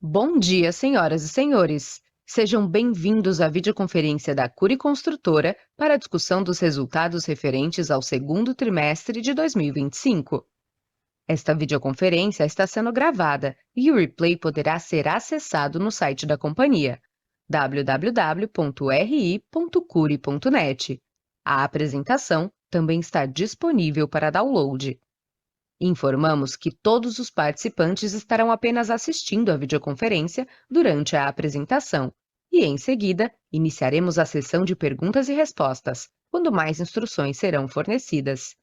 Bom dia, senhoras e senhores. Sejam bem-vindos à videoconferência da Cury Construtora para a discussão dos resultados referentes ao segundo trimestre de 2025. Esta videoconferência está sendo gravada e o replay poderá ser acessado no site da companhia, www.ri.cury.net. A apresentação também está disponível para download. Informamos que todos os participantes estarão apenas assistindo à videoconferência durante a apresentação e, em seguida, iniciaremos a sessão de perguntas e respostas, quando mais instruções serão fornecidas.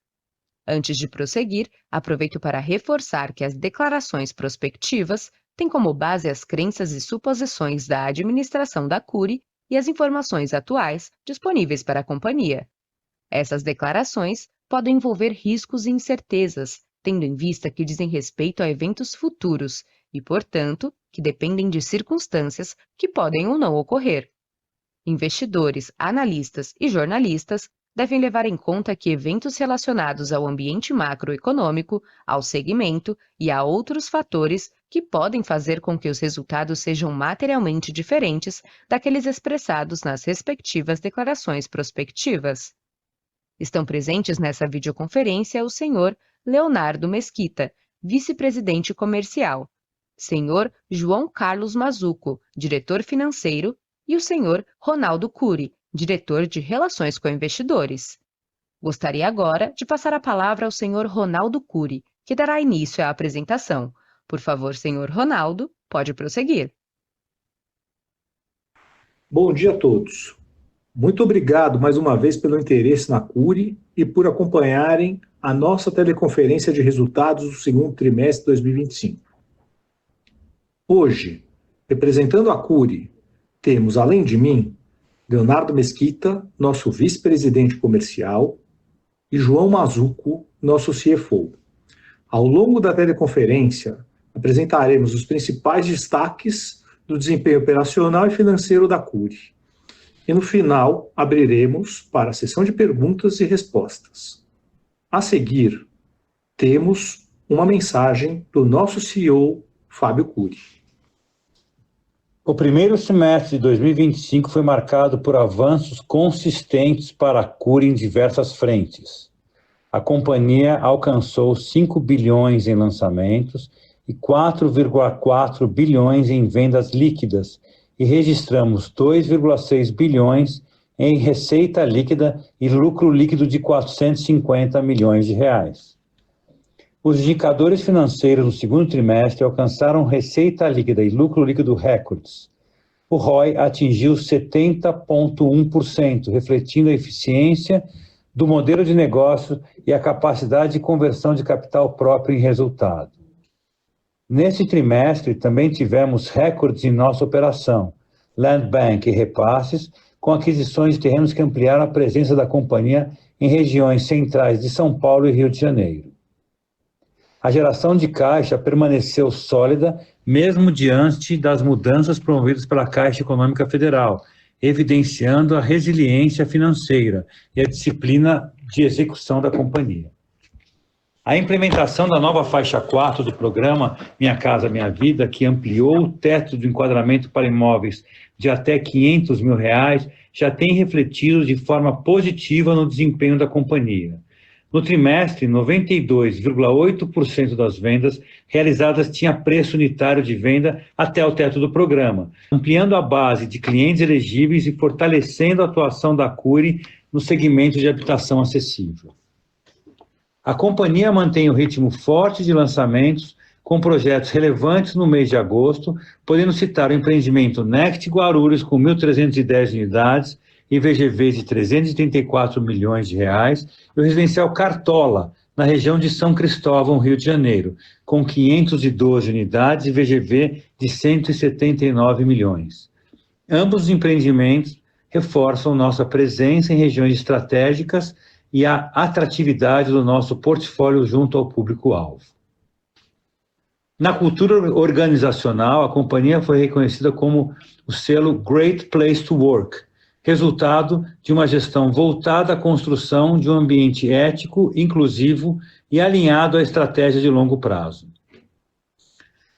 Antes de prosseguir, aproveito para reforçar que as declarações prospectivas têm como base as crenças e suposições da administração da Cury e as informações atuais disponíveis para a companhia. Essas declarações podem envolver riscos e incertezas, tendo em vista que dizem respeito a eventos futuros e, portanto, que dependem de circunstâncias que podem ou não ocorrer. Investidores, analistas e jornalistas devem levar em conta que eventos relacionados ao ambiente macroeconômico, ao segmento e a outros fatores que podem fazer com que os resultados sejam materialmente diferentes daqueles expressados nas respectivas declarações prospectivas. Estão presentes nessa videoconferência o senhor Leonardo Mesquita, vice-presidente comercial, senhor João Carlos Mazzuco, diretor financeiro, e o senhor Ronaldo Cury, diretor de Relações com Investidores. Gostaria agora de passar a palavra ao senhor Ronaldo Cury, que dará início à apresentação. Por favor, senhor Ronaldo, pode prosseguir. Bom dia a todos. Muito obrigado mais uma vez pelo interesse na Cury e por acompanharem a nossa teleconferência de resultados do segundo trimestre de 2025. Hoje, representando a Cury, temos, além de mim, Leonardo Mesquita, nosso vice-presidente comercial, e João Mazzuco, nosso CFO. Ao longo da teleconferência, apresentaremos os principais destaques do desempenho operacional e financeiro da Cury. E no final, abriremos para a sessão de perguntas e respostas. A seguir, temos uma mensagem do nosso CEO, Fábio Cury. O primeiro semestre de 2025 foi marcado por avanços consistentes para a Cury em diversas frentes. A companhia alcançou 5 bilhões em lançamentos e 4,4 bilhões em vendas líquidas, e registramos 2,6 bilhões em receita líquida e lucro líquido de 450 milhões de reais. Os indicadores financeiros no segundo trimestre alcançaram receita líquida e lucro líquido recordes. O ROI atingiu 70,1%, refletindo a eficiência do modelo de negócio e a capacidade de conversão de capital próprio em resultado. Nesse trimestre, também tivemos recordes em nossa operação, Land Bank e repasses, com aquisições de terrenos que ampliaram a presença da companhia em regiões centrais de São Paulo e Rio de Janeiro. A geração de caixa permaneceu sólida, mesmo diante das mudanças promovidas pela Caixa Econômica Federal, evidenciando a resiliência financeira e a disciplina de execução da companhia. A implementação da nova faixa 4 do programa Minha Casa Minha Vida, que ampliou o teto do enquadramento para imóveis de até R$ 500 mil, já tem refletido de forma positiva no desempenho da companhia. No trimestre, 92,8% das vendas realizadas tinha preço unitário de venda até o teto do programa, ampliando a base de clientes elegíveis e fortalecendo a atuação da Cury no segmento de habitação acessível. A companhia mantém o ritmo forte de lançamentos, com projetos relevantes no mês de agosto, podendo citar o empreendimento Next Guarulhos com 1.310 unidades e VGV de 334 milhões de reais, e o residencial Cartola, na região de São Cristóvão, Rio de Janeiro, com 512 unidades e VGV de 179 milhões. Ambos os empreendimentos reforçam nossa presença em regiões estratégicas e a atratividade do nosso portfólio junto ao público-alvo. Na cultura organizacional, a companhia foi reconhecida como o selo Great Place to Work, resultado de uma gestão voltada à construção de um ambiente ético, inclusivo e alinhado à estratégia de longo prazo.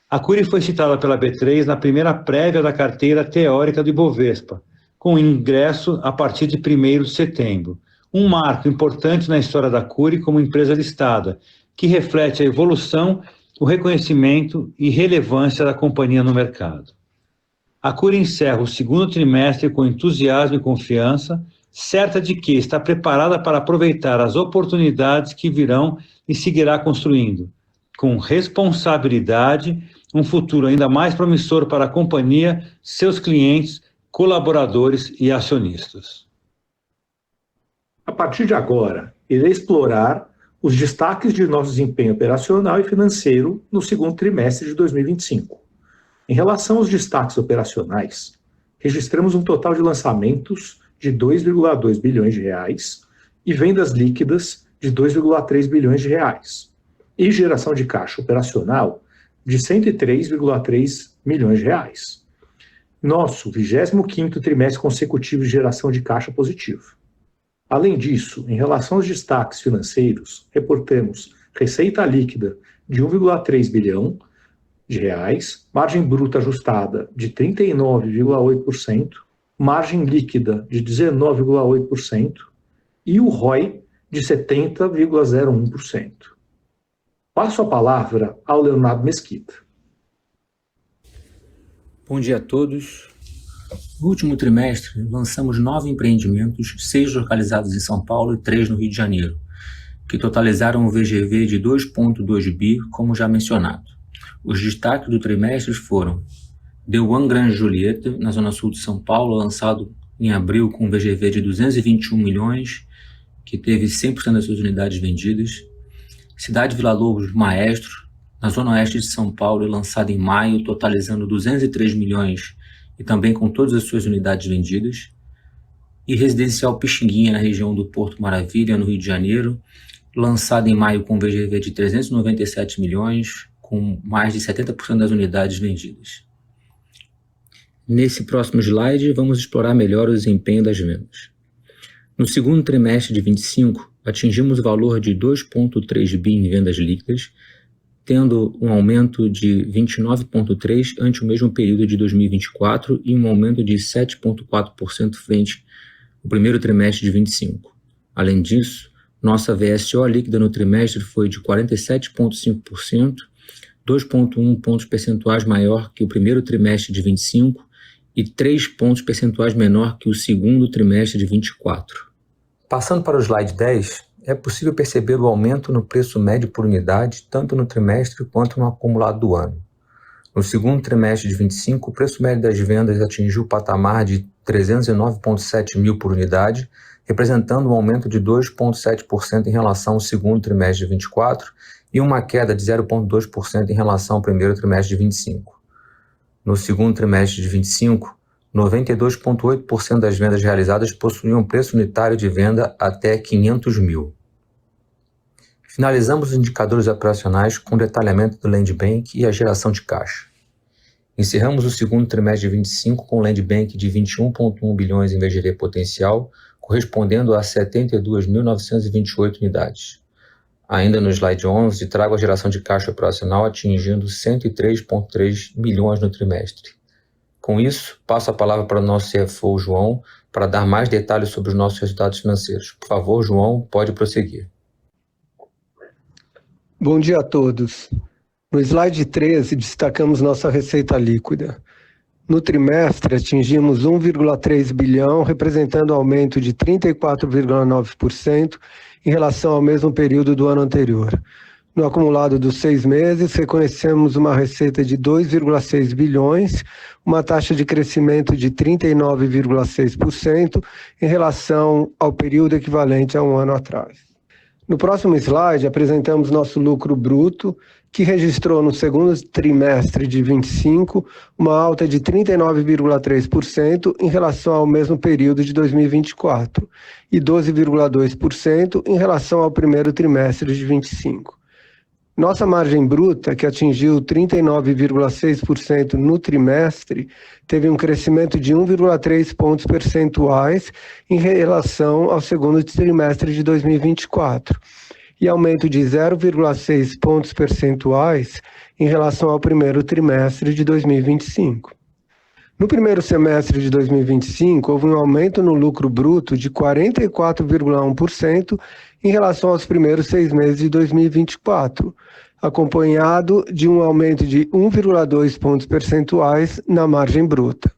A Cury foi citada pela B3 na primeira prévia da carteira teórica do Ibovespa, com ingresso a partir de 1º de setembro. Um marco importante na história da Cury como empresa listada, que reflete a evolução, o reconhecimento e relevância da companhia no mercado. A Cury encerra o segundo trimestre com entusiasmo e confiança, certa de que está preparada para aproveitar as oportunidades que virão e seguirá construindo, com responsabilidade, um futuro ainda mais promissor para a companhia, seus clientes, colaboradores e acionistas. A partir de agora, irei explorar os destaques de nosso desempenho operacional e financeiro no segundo trimestre de 2025. Em relação aos destaques operacionais, registramos um total de lançamentos de 2,2 bilhões de reais e vendas líquidas de 2,3 bilhões de reais, e geração de caixa operacional de 103,3 milhões de reais. Nosso 25º trimestre consecutivo de geração de caixa positivo. Além disso, em relação aos destaques financeiros, reportamos receita líquida de 1,3 bilhão de reais, margem bruta ajustada de 39,8%, margem líquida de 19,8% e o ROI de 70,01%. Passo a palavra ao Leonardo Mesquita. Bom dia a todos. No último trimestre, lançamos 9 empreendimentos, 6 localizados em São Paulo e 3 no Rio de Janeiro, que totalizaram um VGV de 2,2 bi, como já mencionado. Os destaques do trimestre foram The One Grand Julieta, na zona sul de São Paulo, lançado em abril com um VGV de 221 milhões, que teve 100% das suas unidades vendidas. Cidade Vila Lobos Maestro, na zona oeste de São Paulo, lançado em maio, totalizando 203 milhões e também com todas as suas unidades vendidas. E Residencial Pixinguinha, na região do Porto Maravilha, no Rio de Janeiro, lançado em maio com um VGV de 397 milhões, com mais de 70% das unidades vendidas. Nesse próximo slide, vamos explorar melhor o desempenho das vendas. No segundo trimestre de 2025, atingimos o valor de 2,3 bi em vendas líquidas, tendo um aumento de 29,3% ante o mesmo período de 2024 e um aumento de 7,4% frente ao primeiro trimestre de 2025. Além disso, nossa VSO líquida no trimestre foi de 47,5%, 2,1 pontos percentuais maior que o primeiro trimestre de 2025 e 3 pontos percentuais menor que o segundo trimestre de 2024. Passando para o slide 10, é possível perceber o aumento no preço médio por unidade, tanto no trimestre quanto no acumulado do ano. No segundo trimestre de 2025, o preço médio das vendas atingiu o patamar de 309,7 mil por unidade, representando um aumento de 2,7% em relação ao segundo trimestre de 2024 e uma queda de 0,2% em relação ao primeiro trimestre de 2025. No segundo trimestre de 2025, 92,8% das vendas realizadas possuíam preço unitário de venda até 500 mil. Finalizamos os indicadores operacionais com detalhamento do Land Bank e a geração de caixa. Encerramos o segundo trimestre de 2025 com Land Bank de 21,1 bilhões em VGV potencial, correspondendo a 72.928 unidades. Ainda no slide 11, trago a geração de caixa operacional atingindo 103,3 milhões no trimestre. Com isso, passo a palavra para o nosso CFO, João, para dar mais detalhes sobre os nossos resultados financeiros. Por favor, João, pode prosseguir. Bom dia a todos. No slide 13, destacamos nossa receita líquida. No trimestre, atingimos 1,3 bilhão, representando aumento de 34,9% em relação ao mesmo período do ano anterior. No acumulado dos 6 meses, reconhecemos uma receita de 2,6 bilhões, uma taxa de crescimento de 39,6% em relação ao período equivalente a um ano atrás. No próximo slide, apresentamos nosso lucro bruto, que registrou no segundo trimestre de 2025 uma alta de 39,3% em relação ao mesmo período de 2024 e 12,2% em relação ao primeiro trimestre de 2025. Nossa margem bruta, que atingiu 39,6% no trimestre, teve um crescimento de 1,3 pontos percentuais em relação ao segundo trimestre de 2024 e aumento de 0,6 pontos percentuais em relação ao primeiro trimestre de 2025. No primeiro semestre de 2025, houve um aumento no lucro bruto de 44,1% em relação aos primeiros 6 meses de 2024, acompanhado de um aumento de 1,2 pontos percentuais na margem bruta.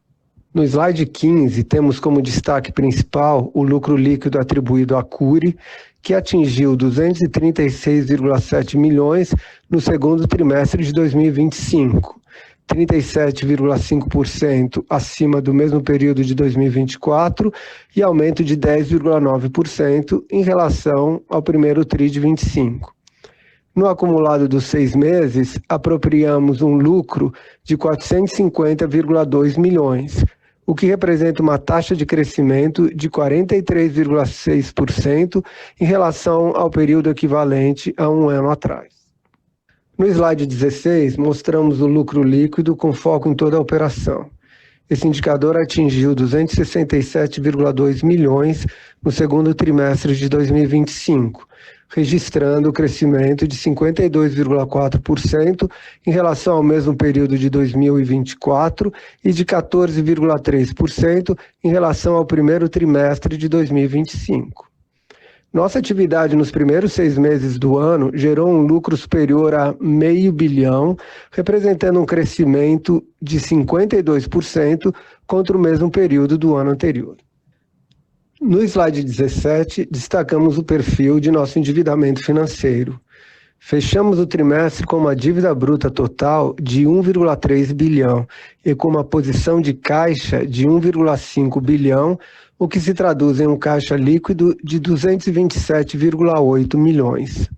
No slide 15, temos como destaque principal o lucro líquido atribuído à Cury, que atingiu 236,7 milhões no segundo trimestre de 2025, 37,5% acima do mesmo período de 2024 e aumento de 10,9% em relação ao primeiro TRI de 25. No acumulado dos 6 meses, apropriamos um lucro de 450,2 milhões, o que representa uma taxa de crescimento de 43,6% em relação ao período equivalente a um ano atrás. No slide 16, mostramos o lucro líquido com foco em toda a operação. Esse indicador atingiu 267,2 milhões no segundo trimestre de 2025, registrando o crescimento de 52,4% em relação ao mesmo período de 2024 e de 14,3% em relação ao primeiro trimestre de 2025. Nossa atividade nos primeiros 6 meses do ano gerou um lucro superior a R$500 milhão, representando um crescimento de 52% contra o mesmo período do ano anterior. No slide 17, destacamos o perfil de nosso endividamento financeiro. Fechamos o trimestre com uma dívida bruta total de 1,3 bilhão e com uma posição de caixa de 1,5 bilhão, o que se traduz em um caixa líquido de 227,8 milhões.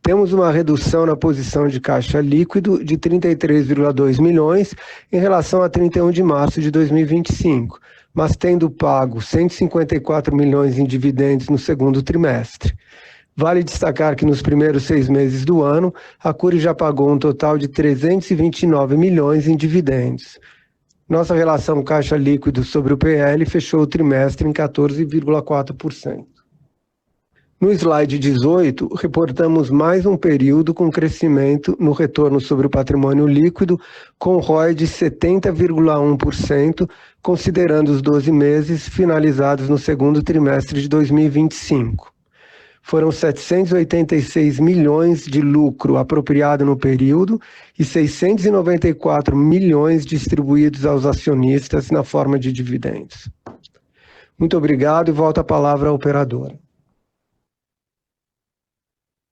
Temos uma redução na posição de caixa líquido de 33,2 milhões em relação a 31 de março de 2025, mas tendo pago 154 milhões em dividendos no segundo trimestre. Vale destacar que nos primeiros 6 meses do ano, a Cury já pagou um total de 329 milhões em dividendos. Nossa relação caixa líquido sobre o PL fechou o trimestre em 14,4%. No slide 18, reportamos mais um período com crescimento no retorno sobre o patrimônio líquido, com ROE de 70,1%, considerando os 12 meses finalizados no segundo trimestre de 2025. Foram 786 milhões de lucro apropriado no período e 694 milhões distribuídos aos acionistas na forma de dividendos. Muito obrigado e volto a palavra à operadora.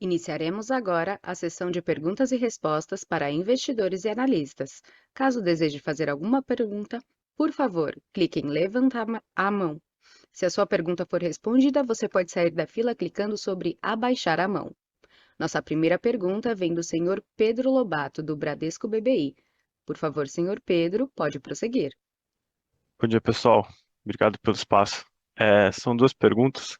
Iniciaremos agora a sessão de perguntas e respostas para investidores e analistas. Caso deseje fazer alguma pergunta, por favor, clique em levantar a mão. Se a sua pergunta for respondida, você pode sair da fila clicando sobre abaixar a mão. Nossa primeira pergunta vem do senhor Pedro Lobato, do Bradesco BBI. Por favor, senhor Pedro, pode prosseguir. Bom dia, pessoal. Obrigado pelo espaço. São 2 perguntas.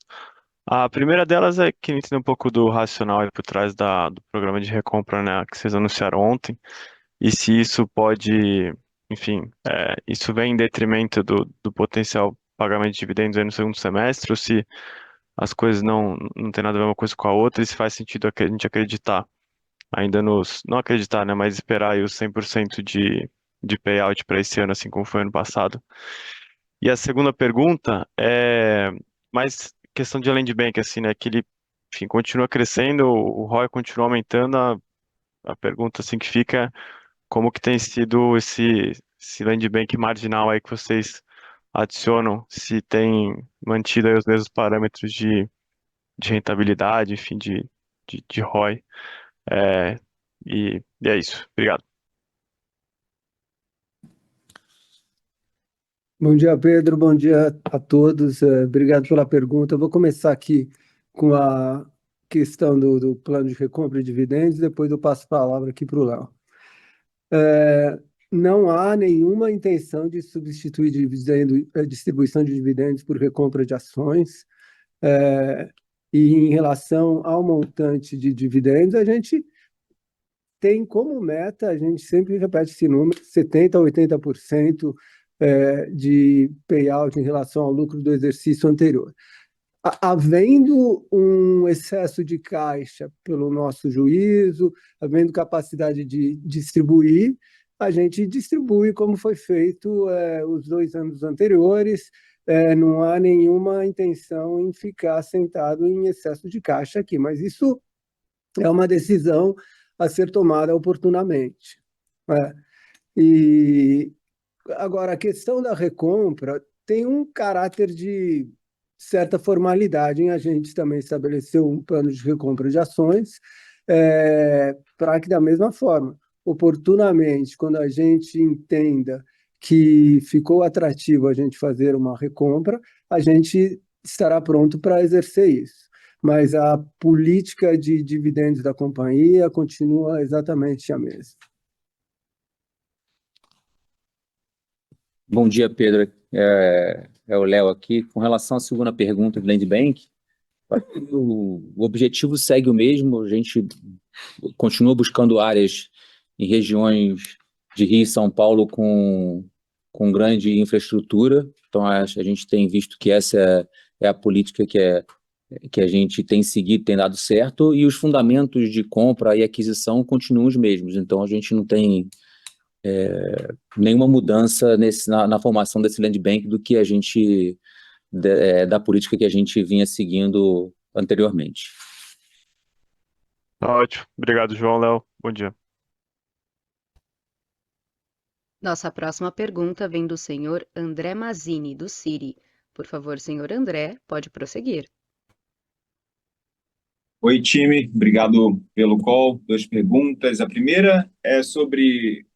A primeira delas é que entender um pouco do racional aí por trás do programa de recompra, né, que vocês anunciaram ontem, e se isso pode, enfim, isso vem em detrimento do potencial pagamento de dividendos aí no segundo semestre, ou se as coisas não tem nada a ver uma coisa com a outra, e se faz sentido a gente acreditar, ainda não acreditar, né, mas esperar aí os 100% de payout para esse ano, assim como foi ano passado. E a segunda pergunta é mais questão de land bank, assim, né, que ele, enfim, continua crescendo, o ROI continua aumentando, a pergunta, assim, que fica, como que tem sido esse land bank marginal aí que vocês adicionam, se tem mantido aí os mesmos parâmetros de rentabilidade, enfim, de ROI. E é isso. Obrigado. Bom dia, Pedro. Bom dia a todos. Obrigado pela pergunta. Eu vou começar aqui com a questão do plano de recompra de dividendos, depois eu passo a palavra aqui para o Léo. Não há nenhuma intenção de substituir distribuição de dividendos por recompra de ações. E em relação ao montante de dividendos, a gente tem como meta, a gente sempre repete esse número, 70% a 80% de payout em relação ao lucro do exercício anterior. Havendo um excesso de caixa pelo nosso juízo, havendo capacidade de distribuir, a gente distribui como foi feito os 2 anos anteriores. Não há nenhuma intenção em ficar sentado em excesso de caixa aqui, mas isso é uma decisão a ser tomada oportunamente. E agora, a questão da recompra tem um caráter de certa formalidade em a gente também estabeleceu um plano de recompra de ações, para que, da mesma forma, oportunamente, quando a gente entenda que ficou atrativo a gente fazer uma recompra, a gente estará pronto para exercer isso. Mas a política de dividendos da companhia continua exatamente a mesma. Bom dia, Pedro. É o Léo aqui. Com relação à segunda pergunta do Land Bank, o objetivo segue o mesmo. A gente continua buscando áreas em regiões de Rio e São Paulo com grande infraestrutura. Então, a gente tem visto que essa é a política que a gente tem seguido, tem dado certo, e os fundamentos de compra e aquisição continuam os mesmos. Então, a gente não tem nenhuma mudança na formação desse land bank do que a gente da política que a gente vinha seguindo anteriormente. Ótimo. Obrigado, João, Léo. Bom dia. Nossa próxima pergunta vem do senhor André Mazzini, do Citi. Por favor, senhor André, pode prosseguir. Oi, time. Obrigado pelo call. 2 perguntas. A primeira é sobre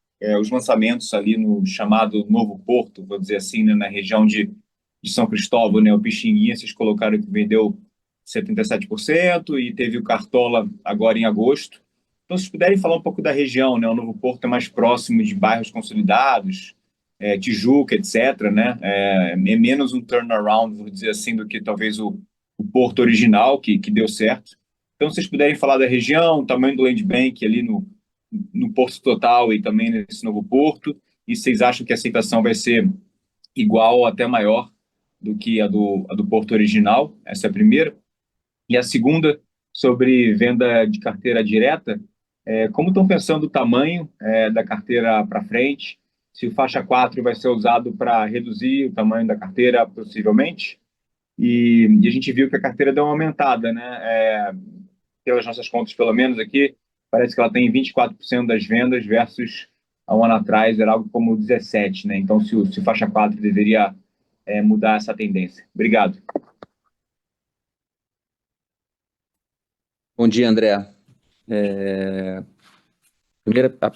os lançamentos ali no chamado Novo Porto, vou dizer assim, né, na região de São Cristóvão, né? O Pixinguinha, vocês colocaram que vendeu 77% e teve o Cartola agora em agosto. Então, se puderem falar um pouco da região, né? O Novo Porto é mais próximo de bairros consolidados, Tijuca, etc., né? É menos um turnaround, vou dizer assim, do que talvez o Porto original, que deu certo. Então, se vocês puderem falar da região, o tamanho do land bank ali no Porto Total e também nesse Novo Porto, e vocês acham que a aceitação vai ser igual ou até maior do que a do Porto original? Essa é a primeira. E a segunda, sobre venda de carteira direta, como estão pensando o tamanho da carteira para frente? Se o faixa 4 vai ser usado para reduzir o tamanho da carteira, possivelmente? E a gente viu que a carteira deu uma aumentada, né? Pelas nossas contas, pelo menos aqui, parece que ela tem 24% das vendas versus há um ano atrás era algo como 17%, né? Então, se o faixa 4 deveria mudar essa tendência. Obrigado. Bom dia, André.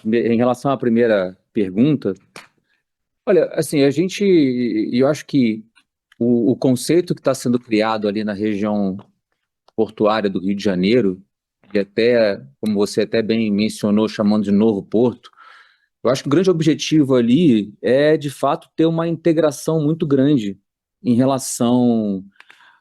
Em relação à primeira pergunta, olha, assim, eu acho que o conceito que está sendo criado ali na região portuária do Rio de Janeiro, e até, como você até bem mencionou, chamando de Novo Porto, eu acho que o grande objetivo ali é, de fato, ter uma integração muito grande em relação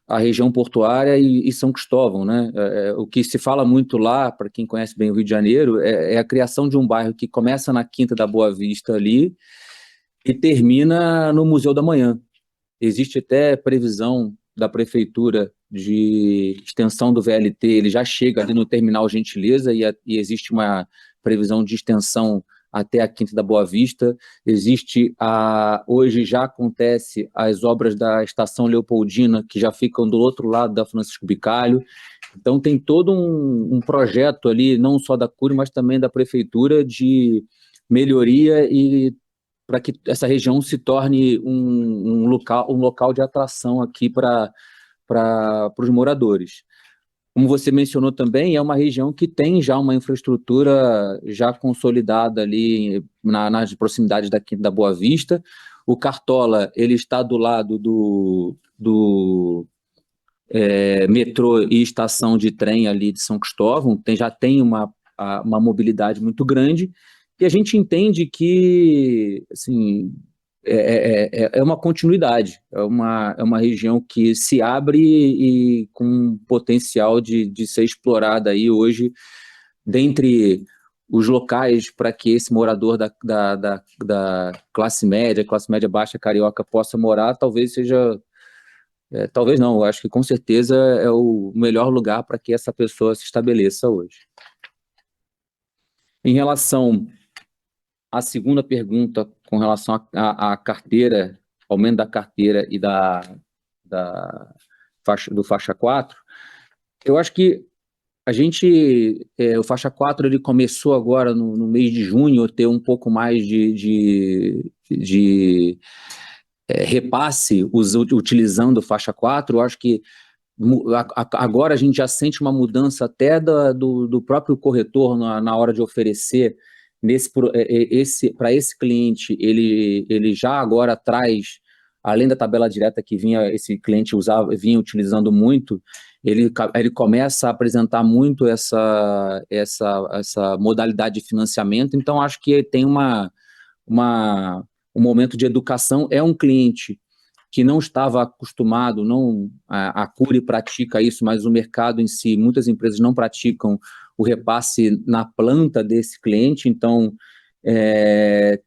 à região portuária e São Cristóvão, né? O que se fala muito lá, para quem conhece bem o Rio de Janeiro, é a criação de um bairro que começa na Quinta da Boa Vista ali e termina no Museu da Manhã. Existe até previsão da prefeitura de extensão do VLT, ele já chega ali no Terminal Gentileza e existe uma previsão de extensão até a Quinta da Boa Vista. Hoje já acontece as obras da Estação Leopoldina, que já ficam do outro lado da Francisco Bicalho. Então tem todo um projeto ali, não só da CURI, mas também da prefeitura, de melhoria e para que essa região se torne um local de atração aqui para os moradores. Como você mencionou também, é uma região que tem já uma infraestrutura já consolidada ali nas proximidades da Quinta da Boa Vista. O Cartola, ele está do lado do metrô e estação de trem ali de São Cristóvão, já tem uma mobilidade muito grande, e a gente entende que, assim, é uma continuidade, é uma região que se abre e com potencial de ser explorada aí hoje, dentre os locais para que esse morador da classe média baixa carioca possa morar, talvez seja Talvez não, eu acho que com certeza é o melhor lugar para que essa pessoa se estabeleça hoje. Em relação à segunda pergunta, com relação à carteira, aumento da carteira e do faixa 4, eu acho que o faixa 4 ele começou agora no mês de junho a ter um pouco mais de repasse utilizando o faixa 4. Eu acho que agora a gente já sente uma mudança até do próprio corretor na hora de oferecer para esse cliente. Ele já agora traz, além da tabela direta que esse cliente vinha utilizando muito, ele começa a apresentar muito essa modalidade de financiamento. Então acho que tem um momento de educação. É um cliente que não estava acostumado, a Cury pratica isso, mas o mercado em si, muitas empresas não praticam o repasse na planta desse cliente. Então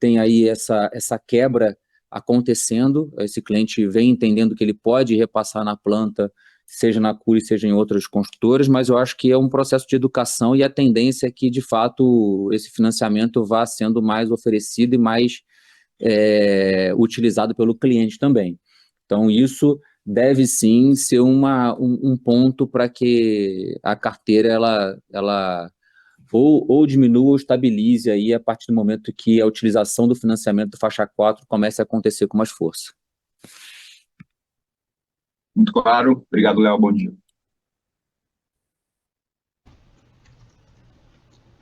tem aí essa quebra acontecendo. Esse cliente vem entendendo que ele pode repassar na planta, seja na Cury, seja em outras construtoras, mas eu acho que é um processo de educação, e a tendência é que, de fato, esse financiamento vá sendo mais oferecido e mais utilizado pelo cliente também. Então, isso deve sim ser um ponto para que a carteira ela ou diminua ou estabilize aí a partir do momento que a utilização do financiamento do faixa 4 comece a acontecer com mais força. Muito claro. Obrigado, Léo. Bom dia.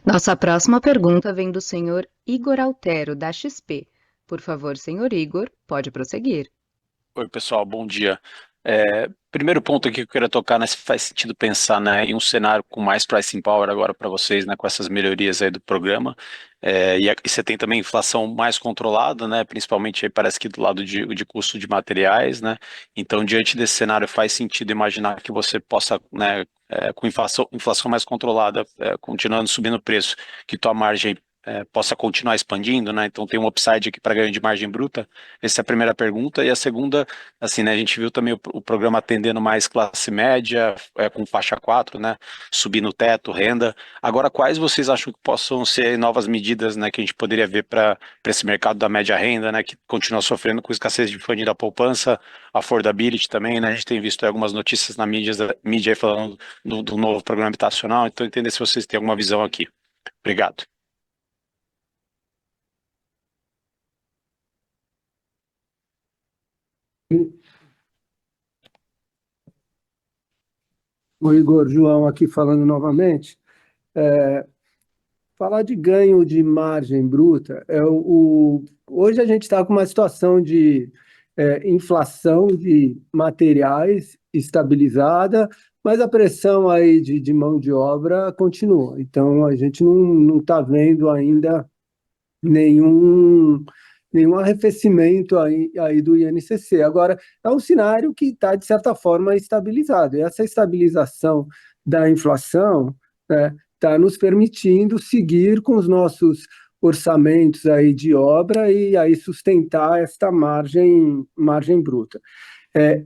Nossa próxima pergunta vem do senhor Igor Altero, da XP. Por favor, senhor Igor, pode prosseguir. Oi, pessoal, bom dia. Primeiro ponto aqui que eu queria tocar, né, se faz sentido pensar, né, em um cenário com mais pricing power agora para vocês, né, com essas melhorias aí do programa, e você tem também inflação mais controlada, né, principalmente aí parece que do lado de custo de materiais, né, então diante desse cenário faz sentido imaginar que você possa, né, com inflação mais controlada, continuando subindo o preço, que tua margem possa continuar expandindo, né? Então tem um upside aqui para ganho de margem bruta. Essa é a primeira pergunta. E a segunda, assim, né? A gente viu também o programa atendendo mais classe média, com faixa 4, né? Subindo o teto, renda. Agora, quais vocês acham que possam ser novas medidas, né? Que a gente poderia ver para esse mercado da média renda, né? Que continua sofrendo com escassez de funding da poupança, affordability também, né? A gente tem visto algumas notícias na mídia aí falando do novo programa habitacional. Então, entender se vocês têm alguma visão aqui. Obrigado. O Igor, João aqui falando novamente. Falar de ganho de margem bruta, hoje a gente está com uma situação de inflação de materiais estabilizada, mas a pressão aí de mão de obra continua. Então, a gente não está vendo ainda nenhum arrefecimento aí do INCC. Agora, é um cenário que está, de certa forma, estabilizado. E essa estabilização da inflação está nos permitindo seguir com os nossos orçamentos aí de obra e aí sustentar esta margem bruta.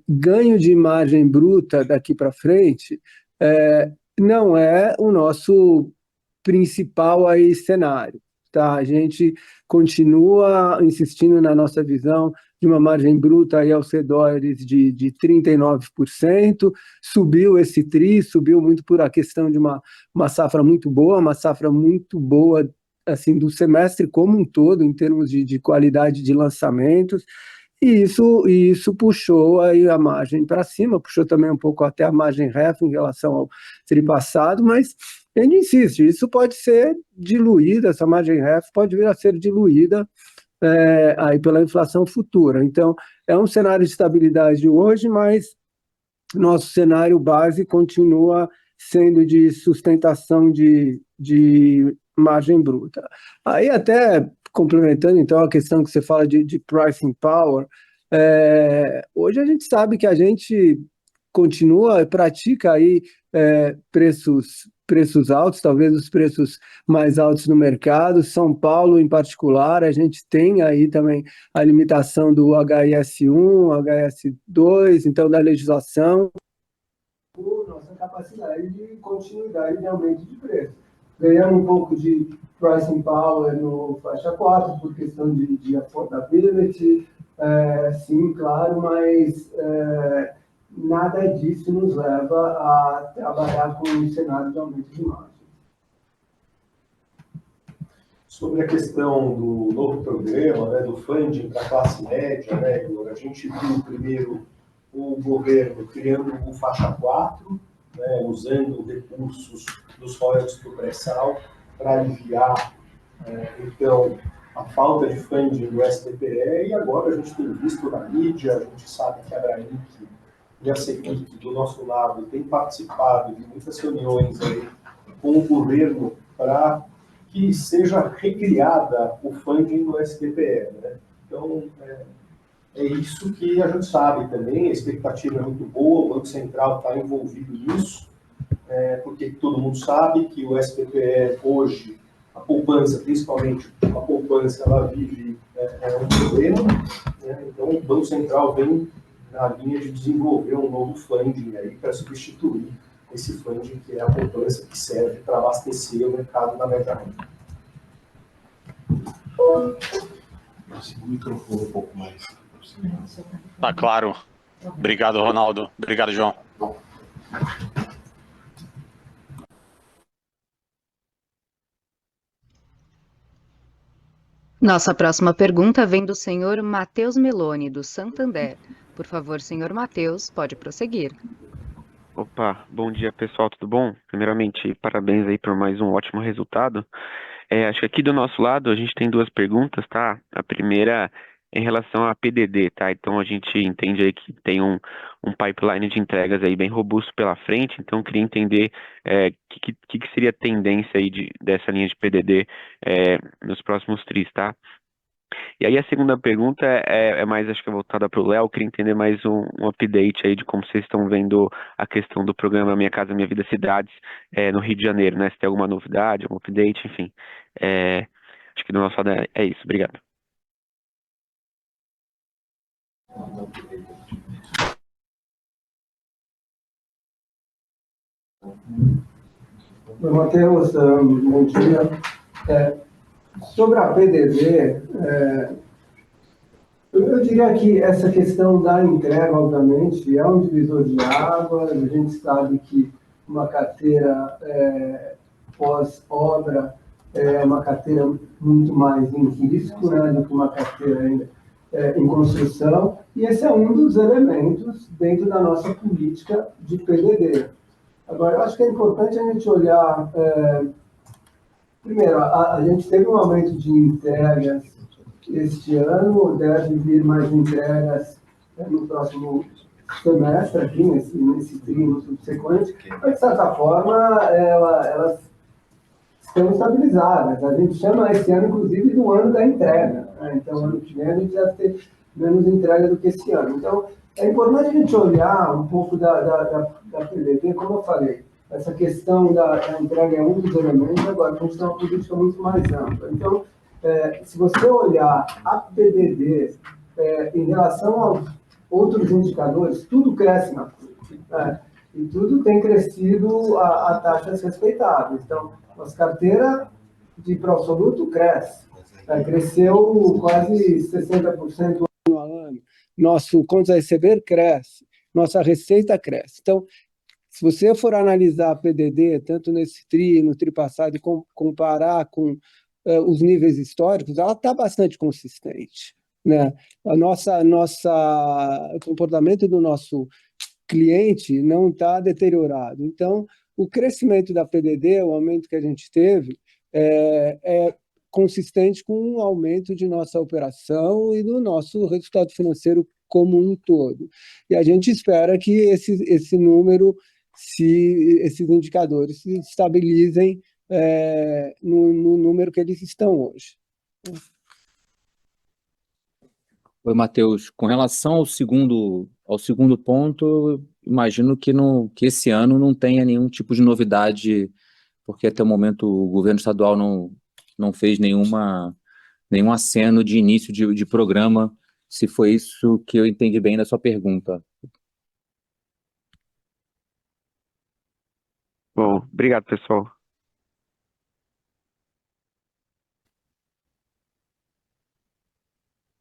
Ganho de margem bruta daqui para frente não é o nosso principal aí cenário. Tá? A gente continua insistindo na nossa visão de uma margem bruta aí aos redores de 39%, subiu esse TRI, subiu muito por a questão de uma safra muito boa assim, do semestre como um todo, em termos de qualidade de lançamentos, e isso puxou aí a margem para cima, puxou também um pouco até a margem REF em relação ao TRI passado, mas a gente insiste, isso pode ser diluída, essa margem REF pode vir a ser diluída aí pela inflação futura. Então, é um cenário de estabilidade hoje, mas nosso cenário base continua sendo de sustentação de margem bruta. Aí até complementando, então, a questão que você fala de pricing power, hoje a gente sabe que a gente pratica aí preços preços altos, talvez os preços mais altos no mercado. São Paulo, em particular, a gente tem aí também a limitação do HIS1, HIS2, então da legislação, nossa capacidade de continuidade de aumento de preço. Ganhamos um pouco de pricing power no faixa 4, por questão de affordability, sim, claro, mas nada disso nos leva a trabalhar com um cenário de aumento de margem. Sobre a questão do novo programa, né, do funding para a classe média, né, Igor, a gente viu primeiro o governo criando o faixa 4, né, usando recursos dos royalties do pré-sal para aliviar, então, a falta de funding do SDPE, e agora a gente tem visto na mídia, a gente sabe que a Abrainc e a CEPIC, do nosso lado, tem participado de muitas reuniões aí com o governo para que seja recriada o funding do SDPE, né? Então, é isso que a gente sabe também, a expectativa é muito boa, o Banco Central está envolvido nisso, porque todo mundo sabe que o SPPE hoje, a poupança, principalmente a poupança, ela vive um problema, né? Então o Banco Central vem na linha de desenvolver um novo funding aí para substituir esse funding que é a poupança que serve para abastecer o mercado da média renda. O microfone um pouco mais. Tá claro. Obrigado, Ronaldo. Obrigado, João. Nossa próxima pergunta vem do senhor Matheus Meloni, do Santander. Por favor, senhor Matheus, pode prosseguir. Opa, bom dia pessoal, tudo bom? Primeiramente, parabéns aí por mais um ótimo resultado. Acho que aqui do nosso lado a gente tem duas perguntas, tá? A primeira é em relação a PDD, tá? Então a gente entende aí que tem um pipeline de entregas aí bem robusto pela frente, então eu queria entender que seria a tendência aí dessa linha de PDD nos próximos tris, tá? E aí a segunda pergunta é mais, acho que é voltada para o Léo, queria entender mais um update aí de como vocês estão vendo a questão do programa Minha Casa Minha Vida Cidades no Rio de Janeiro, né? Se tem alguma novidade, algum update, enfim. Acho que do nosso lado é isso, obrigado. Oi, Matheus, bom dia. Sobre a PDD, eu diria que essa questão da entrega, obviamente, é um divisor de águas. A gente sabe que uma carteira pós-obra é uma carteira muito mais em risco, né, do que uma carteira ainda em construção, e esse é um dos elementos dentro da nossa política de PDD. Agora, eu acho que é importante a gente olhar... Primeiro, a gente teve um aumento de entregas este ano, deve vir mais entregas no próximo semestre, aqui nesse trimestre subsequente, mas, de certa forma, elas estão estabilizadas. A gente chama esse ano, inclusive, do ano da entrega, né? Então, ano que vem, a gente deve ter menos entrega do que esse ano. Então, é importante a gente olhar um pouco da PDD, como eu falei. Essa questão da entrega é um dos elementos, agora a gente tem uma política muito mais ampla. Então, se você olhar a PDD em relação aos outros indicadores, tudo cresce na política, e tudo tem crescido a taxas respeitáveis. Então, nossa carteira de pró-soluto cresce, cresceu quase 60% ano a ano. Nosso contas a receber cresce, nossa receita cresce. Então, se você for analisar a PDD, tanto nesse TRI, no TRI passado, e comparar com os níveis históricos, ela está bastante consistente, né? O comportamento do nosso cliente não está deteriorado. Então, o crescimento da PDD, o aumento que a gente teve, é consistente com o aumento de nossa operação e do nosso resultado financeiro como um todo. E a gente espera que esse número, esses indicadores se estabilizem no número que eles estão hoje. Oi, Matheus. Com relação ao segundo ponto, imagino que esse ano não tenha nenhum tipo de novidade porque até o momento o governo estadual não fez nenhum aceno de início de programa, se foi isso que eu entendi bem da sua pergunta. Bom, obrigado, pessoal.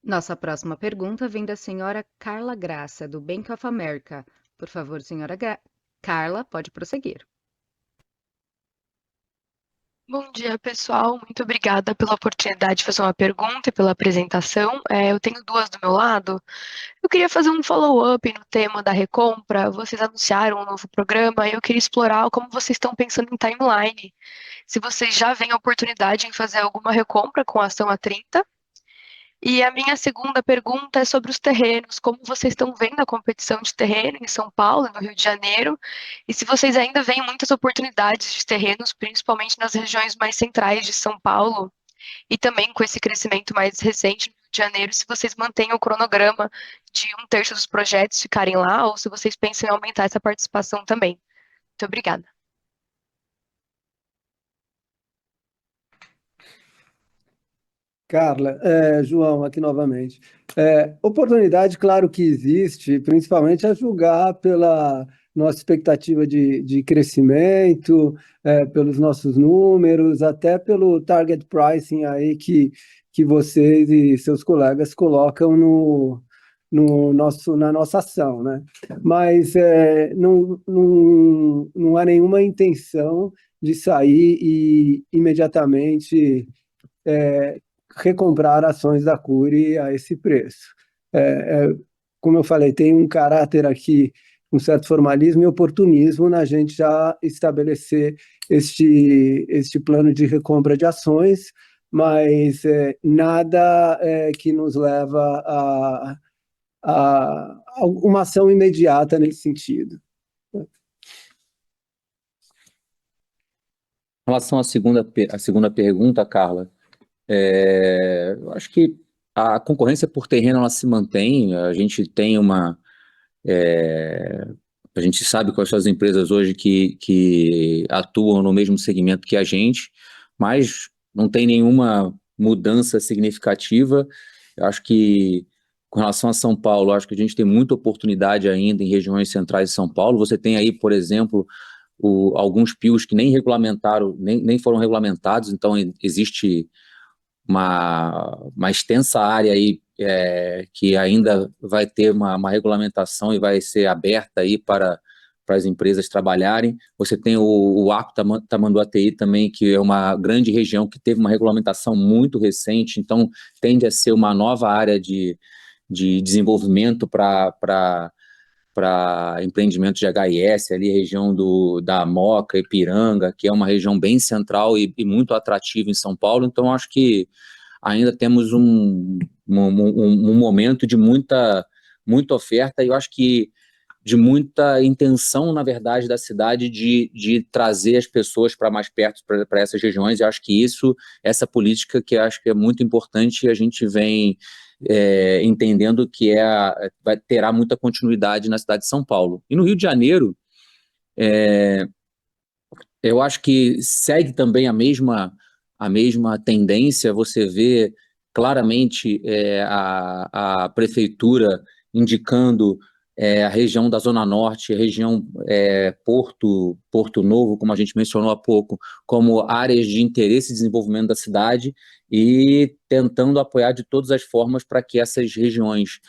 Nossa próxima pergunta vem da senhora Carla Graça, do Bank of America. Por favor, senhora Carla, pode prosseguir. Bom dia, pessoal. Muito obrigada pela oportunidade de fazer uma pergunta e pela apresentação. Eu tenho duas do meu lado. Eu queria fazer um follow-up no tema da recompra. Vocês anunciaram um novo programa e eu queria explorar como vocês estão pensando em timeline. Se vocês já veem a oportunidade em fazer alguma recompra com a ação a 30. E a minha segunda pergunta é sobre os terrenos. Como vocês estão vendo a competição de terreno em São Paulo, no Rio de Janeiro? E se vocês ainda veem muitas oportunidades de terrenos, principalmente nas regiões mais centrais de São Paulo, e também com esse crescimento mais recente no Rio de Janeiro, se vocês mantêm o cronograma de 1/3 dos projetos ficarem lá, ou se vocês pensam em aumentar essa participação também. Muito obrigada. Carla, João, aqui novamente. Oportunidade, claro que existe, principalmente a julgar pela nossa expectativa de crescimento, pelos nossos números, até pelo target pricing aí que vocês e seus colegas colocam na nossa ação, né? Mas não há nenhuma intenção de sair e imediatamente recomprar ações da Cury a esse preço. Como eu falei, tem um caráter aqui, um certo formalismo e oportunismo na gente já estabelecer este plano de recompra de ações, mas nada que nos leva a uma ação imediata nesse sentido. Em relação à segunda pergunta, Carla, eu acho que a concorrência por terreno ela se mantém. A gente tem a gente sabe quais são as empresas hoje que atuam no mesmo segmento que a gente, mas não tem nenhuma mudança significativa. Eu acho que, com relação a São Paulo, eu acho que a gente tem muita oportunidade ainda em regiões centrais de São Paulo. Você tem aí, por exemplo, alguns PIOs que nem regulamentaram, nem foram regulamentados, então existe uma extensa área aí que ainda vai ter uma regulamentação e vai ser aberta aí para as empresas trabalharem. Você tem o Arco Tamanduateí também, que é uma grande região que teve uma regulamentação muito recente, então tende a ser uma nova área de desenvolvimento para empreendimentos de HIS, ali região da Moca, Ipiranga, que é uma região bem central e muito atrativa em São Paulo. Então acho que ainda temos um momento de muita oferta, e eu acho que de muita intenção, na verdade, da cidade de trazer as pessoas para mais perto, para essas regiões. Eu acho que essa política que eu acho que é muito importante, a gente vem entendendo que terá muita continuidade na cidade de São Paulo. E no Rio de Janeiro, eu acho que segue também a mesma tendência. Você vê claramente a prefeitura indicando a região da Zona Norte, a região Porto Novo, como a gente mencionou há pouco, como áreas de interesse e desenvolvimento da cidade, e tentando apoiar de todas as formas para que essas regiões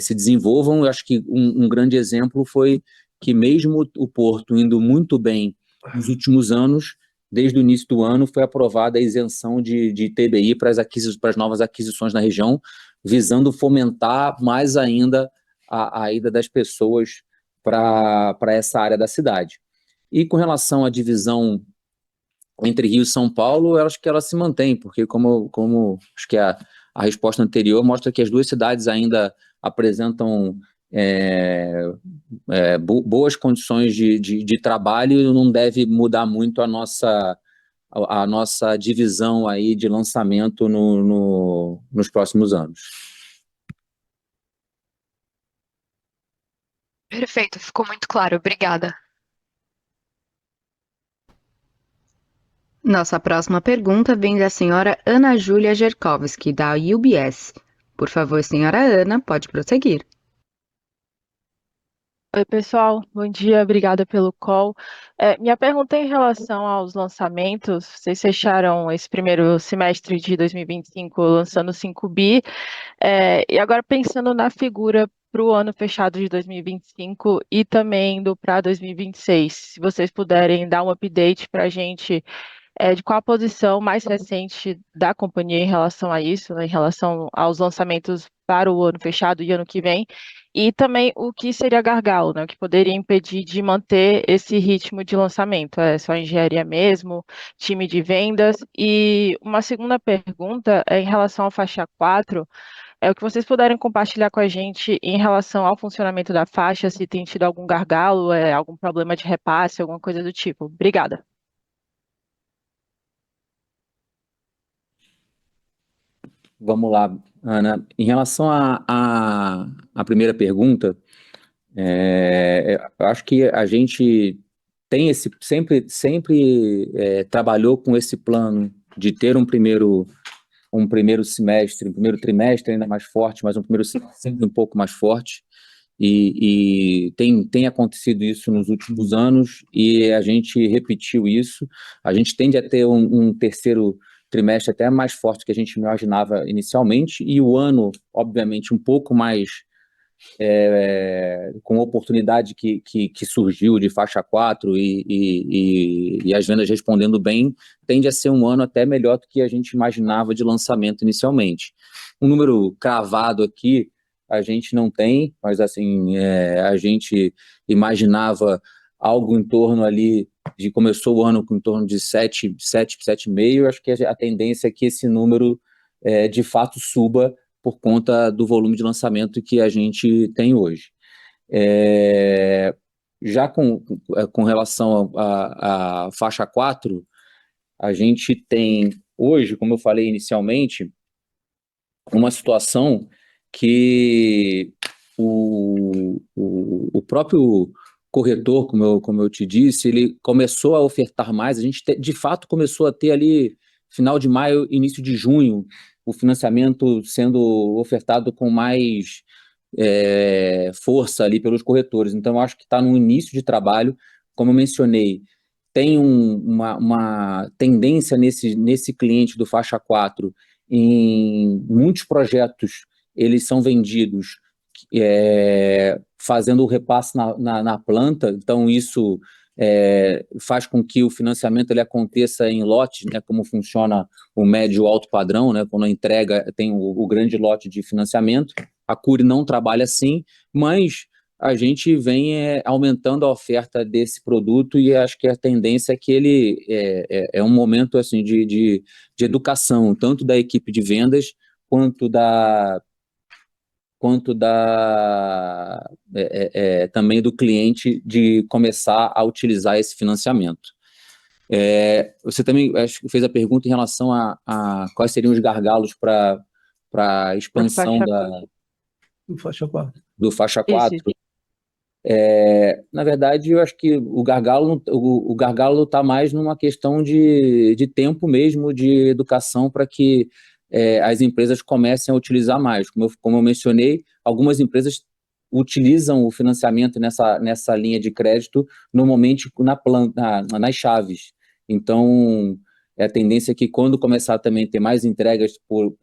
se desenvolvam. Eu acho que um grande exemplo foi que mesmo o Porto indo muito bem nos últimos anos, desde o início do ano, foi aprovada a isenção de TBI para as novas aquisições na região, visando fomentar mais ainda a ida das pessoas para essa área da cidade. E com relação à divisão entre Rio e São Paulo, eu acho que ela se mantém, porque como acho que a resposta anterior mostra que as duas cidades ainda apresentam boas condições de trabalho, e não deve mudar muito a nossa divisão aí de lançamento nos próximos anos. Perfeito, ficou muito claro. Obrigada. Nossa próxima pergunta vem da senhora Ana Júlia Jerkowski, da UBS. Por favor, senhora Ana, pode prosseguir. Oi, pessoal. Bom dia, obrigada pelo call. Minha pergunta é em relação aos lançamentos. Vocês fecharam esse primeiro semestre de 2025 lançando 5 bi, e agora pensando na figura para o ano fechado de 2025 e também indo para 2026, se vocês puderem dar um update para a gente de qual a posição mais recente da companhia em relação a isso, né, em relação aos lançamentos para o ano fechado e ano que vem, e também o que seria gargalo, né, o que poderia impedir de manter esse ritmo de lançamento. É só engenharia mesmo, time de vendas? E uma segunda pergunta é em relação à faixa 4, é o que vocês puderem compartilhar com a gente em relação ao funcionamento da faixa, se tem tido algum gargalo, algum problema de repasse, alguma coisa do tipo. Obrigada. Vamos lá, Ana. Em relação à primeira pergunta, eu acho que a gente tem sempre trabalhou com esse plano de ter um primeiro semestre, um primeiro trimestre ainda mais forte, mas um primeiro semestre sempre um pouco mais forte. E tem acontecido isso nos últimos anos e a gente repetiu isso. A gente tende a ter um terceiro trimestre até mais forte do que a gente imaginava inicialmente, e o ano, obviamente, um pouco mais com a oportunidade que surgiu de faixa 4 e as vendas respondendo bem, tende a ser um ano até melhor do que a gente imaginava de lançamento inicialmente. Um número cravado aqui a gente não tem, mas assim, a gente imaginava algo em torno ali começou o ano com em torno de 7,5, acho que a tendência é que esse número de fato suba por conta do volume de lançamento que a gente tem hoje. Já com relação à faixa 4, a gente tem hoje, como eu falei inicialmente, uma situação que o próprio corretor, como eu te disse, ele começou a ofertar mais. A gente de fato começou a ter ali final de maio, início de junho, o financiamento sendo ofertado com mais força ali pelos corretores. Então, eu acho que está no início de trabalho. Como eu mencionei, tem uma tendência nesse cliente do faixa 4, em muitos projetos, eles são vendidos fazendo o repasse na planta, então isso faz com que o financiamento ele aconteça em lotes, né, como funciona o médio alto padrão, né, quando a entrega tem o grande lote de financiamento. A Cury não trabalha assim, mas a gente vem aumentando a oferta desse produto e acho que a tendência é que ele é um momento assim, de educação, tanto da equipe de vendas quanto também do cliente de começar a utilizar esse financiamento. Você também acho que fez a pergunta em relação a quais seriam os gargalos para a expansão Do faixa 4. do faixa 4. Isso. Na verdade, eu acho que o gargalo está mais numa questão de tempo mesmo, de educação, para que as empresas comecem a utilizar mais. Como eu mencionei, algumas empresas utilizam o financiamento nessa linha de crédito normalmente nas chaves. Então, a tendência é que quando começar também a ter mais entregas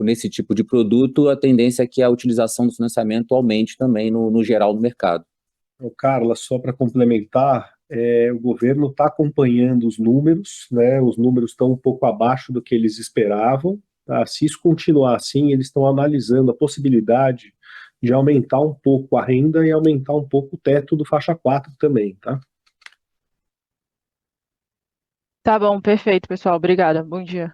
nesse tipo de produto, a tendência é que a utilização do financiamento aumente também no geral do mercado. Carla, só para complementar, o governo está acompanhando os números, né? Os números estão um pouco abaixo do que eles esperavam. Tá? Se isso continuar assim, eles estão analisando a possibilidade de aumentar um pouco a renda e aumentar um pouco o teto do faixa 4 também, tá? Tá bom, perfeito, pessoal. Obrigada. Bom dia.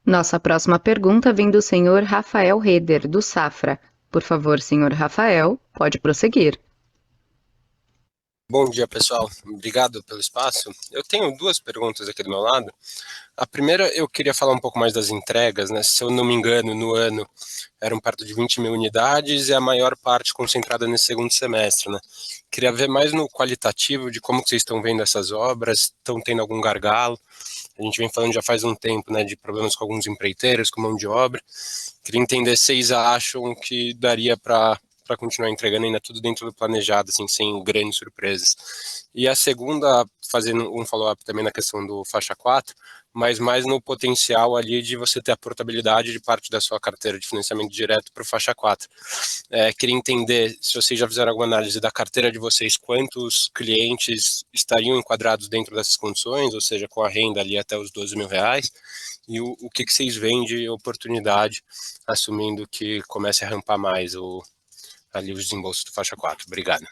Nossa próxima pergunta vem do senhor Rafael Reder, do Safra. Por favor, senhor Rafael, pode prosseguir. Bom dia, pessoal. Obrigado pelo espaço. Eu tenho duas perguntas aqui do meu lado. A primeira, eu queria falar um pouco mais das entregas, né? Se eu não me engano, no ano eram perto de 20 mil unidades e a maior parte concentrada nesse segundo semestre, né? Queria ver mais no qualitativo de como que vocês estão vendo essas obras, estão tendo algum gargalo. A gente vem falando já faz um tempo, né, de problemas com alguns empreiteiros, com mão de obra. Queria entender se vocês acham que daria para continuar entregando ainda tudo dentro do planejado, assim, sem grandes surpresas. E a segunda, fazendo um follow-up também na questão do faixa 4, mas mais no potencial ali de você ter a portabilidade de parte da sua carteira de financiamento direto para o faixa 4. Queria entender se vocês já fizeram alguma análise da carteira de vocês, quantos clientes estariam enquadrados dentro dessas condições, ou seja, com a renda ali até os R$ 12.000, e o que vocês veem de oportunidade, assumindo que comece a rampar mais ali os desembolsos do faixa 4. Obrigado.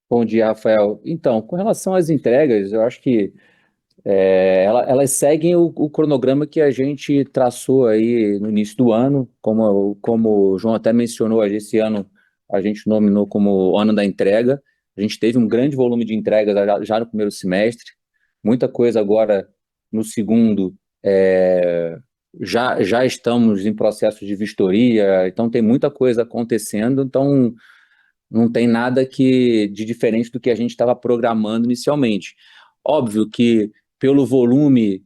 Bom dia, Rafael. Então, com relação às entregas, eu acho que elas seguem o cronograma que a gente traçou aí no início do ano, como o João até mencionou, esse ano a gente nominou como ano da entrega. A gente teve um grande volume de entregas já no primeiro semestre, muita coisa agora no segundo, já estamos em processo de vistoria, então tem muita coisa acontecendo, então não tem nada de diferente do que a gente estava programando inicialmente. Óbvio que pelo volume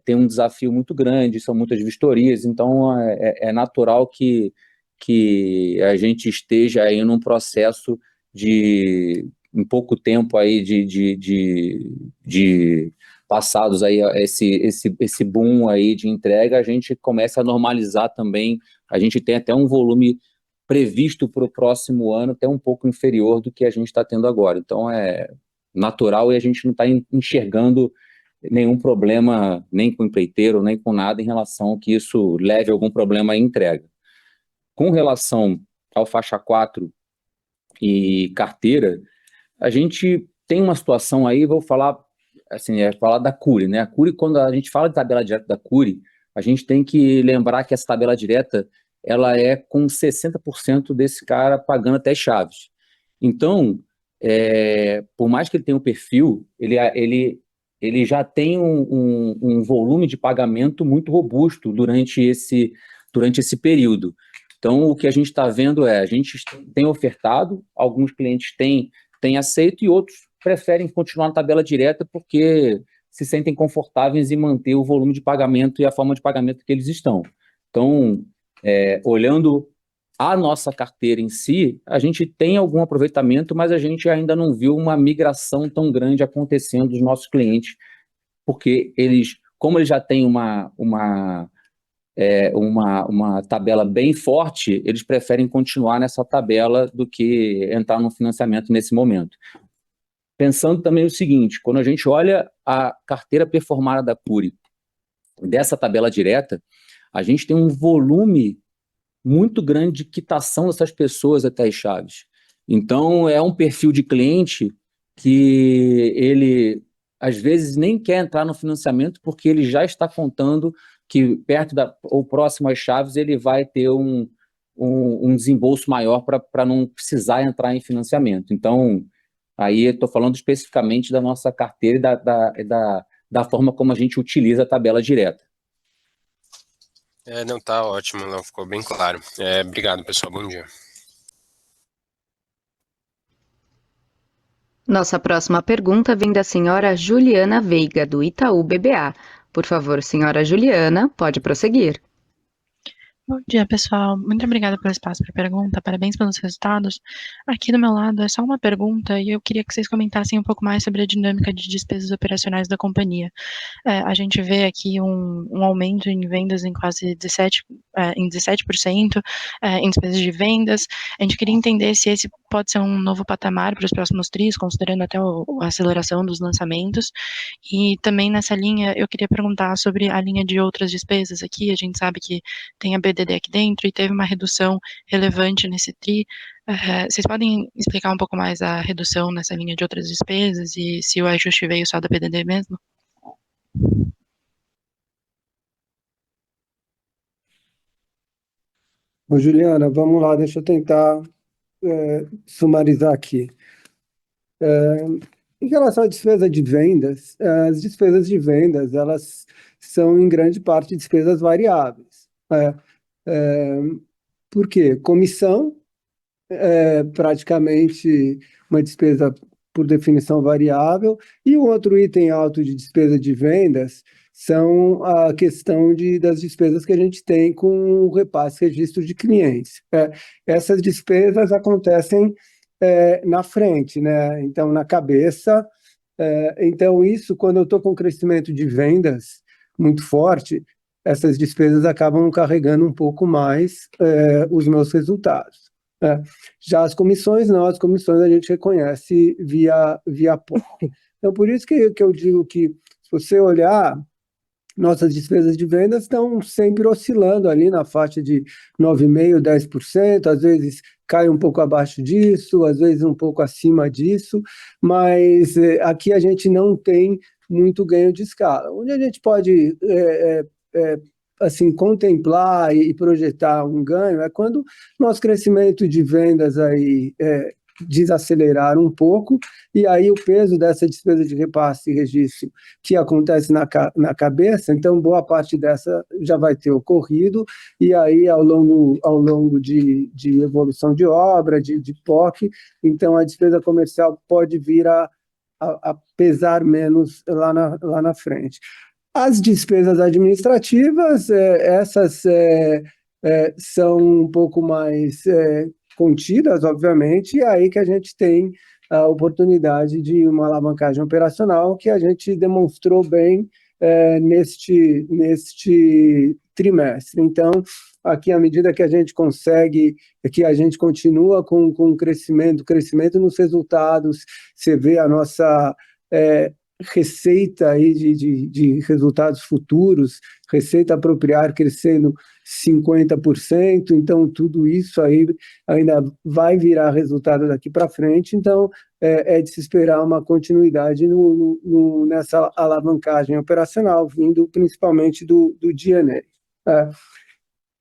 tem um desafio muito grande, são muitas vistorias, então é natural que a gente esteja aí num processo de, em pouco tempo aí de passados aí esse boom aí de entrega, a gente começa a normalizar também, a gente tem até um volume previsto para o próximo ano até um pouco inferior do que a gente está tendo agora. Então, é natural e a gente não está enxergando nenhum problema, nem com o empreiteiro, nem com nada em relação a que isso leve a algum problema à entrega. Com relação ao faixa 4 e carteira, a gente tem uma situação aí, vou falar, assim, falar da Cury, né? A Cury, quando a gente fala de tabela direta da Cury, a gente tem que lembrar que essa tabela direta ela é com 60% desse cara pagando até chaves. Então, por mais que ele tenha um perfil, ele já tem um volume de pagamento muito robusto durante esse período. Então, o que a gente está vendo a gente tem ofertado, alguns clientes têm aceito e outros preferem continuar na tabela direta porque se sentem confortáveis em manter o volume de pagamento e a forma de pagamento que eles estão. Então, olhando a nossa carteira em si, a gente tem algum aproveitamento, mas a gente ainda não viu uma migração tão grande acontecendo dos nossos clientes, porque como eles já têm uma tabela bem forte, eles preferem continuar nessa tabela do que entrar no financiamento nesse momento. Pensando também o seguinte, quando a gente olha a carteira performada da Cury, dessa tabela direta, a gente tem um volume muito grande de quitação dessas pessoas até as chaves. Então, é um perfil de cliente que ele, às vezes, nem quer entrar no financiamento porque ele já está contando que perto ou próximo às chaves ele vai ter um desembolso maior para não precisar entrar em financiamento. Então, aí eu estou falando especificamente da nossa carteira e da forma como a gente utiliza a tabela direta. Não, tá ótimo, não, ficou bem claro. Obrigado, pessoal, bom dia. Nossa próxima pergunta vem da senhora Juliana Veiga, do Itaú BBA. Por favor, senhora Juliana, pode prosseguir. Bom dia, pessoal. Muito obrigada pelo espaço para pergunta. Parabéns pelos resultados. Aqui do meu lado é só uma pergunta e eu queria que vocês comentassem um pouco mais sobre a dinâmica de despesas operacionais da companhia. A gente vê aqui um aumento em vendas em quase 17%, em despesas de vendas. A gente queria entender se esse pode ser um novo patamar para os próximos tris, considerando até a aceleração dos lançamentos. E também nessa linha, eu queria perguntar sobre a linha de outras despesas aqui. A gente sabe que tem a BDD aqui dentro e teve uma redução relevante nesse TRI. Vocês podem explicar um pouco mais a redução nessa linha de outras despesas e se o ajuste veio só da BDD mesmo? Bom, Juliana, vamos lá, deixa eu tentar sumarizar aqui. Em relação à despesa de vendas, as despesas de vendas, elas são em grande parte despesas variáveis. Por quê? Comissão é praticamente uma despesa por definição variável, e o outro item alto de despesa de vendas são a questão das despesas que a gente tem com o repasse e registro de clientes. Essas despesas acontecem na frente, né? Então, na cabeça. Então, isso, quando eu estou com crescimento de vendas muito forte, essas despesas acabam carregando um pouco mais os meus resultados. Já as comissões, não, as comissões a gente reconhece via POC. Então, por isso que eu digo que, se você olhar, nossas despesas de vendas estão sempre oscilando ali na faixa de 9,5%, 10%, às vezes cai um pouco abaixo disso, às vezes um pouco acima disso, mas aqui a gente não tem muito ganho de escala. Onde a gente pode assim, contemplar e projetar um ganho é quando nosso crescimento de vendas aí desacelerar um pouco, e aí o peso dessa despesa de repasse e registro que acontece na cabeça, então boa parte dessa já vai ter ocorrido, e aí ao longo de evolução de obra, de POC, então a despesa comercial pode vir a pesar menos lá na frente. As despesas administrativas, essas são um pouco mais contidas, obviamente, e aí que a gente tem a oportunidade de uma alavancagem operacional que a gente demonstrou bem neste trimestre. Então, aqui, à medida que a gente consegue, que a gente continua com crescimento nos resultados, você vê a nossa receita aí de resultados futuros, receita apropriar crescendo 50%, então tudo isso aí ainda vai virar resultado daqui para frente, então é de se esperar uma continuidade nessa alavancagem operacional, vindo principalmente do D&A.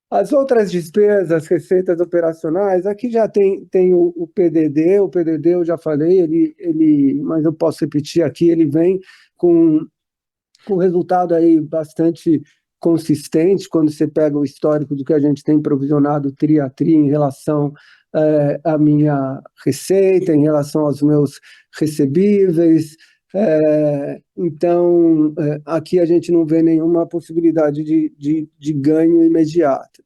As outras despesas, receitas operacionais, aqui já tem o PDD eu já falei, mas eu posso repetir aqui, ele vem com resultado aí bastante consistente, quando você pega o histórico do que a gente tem provisionado tri a tri em relação à minha receita, em relação aos meus recebíveis. Então, aqui a gente não vê nenhuma possibilidade de ganho imediato.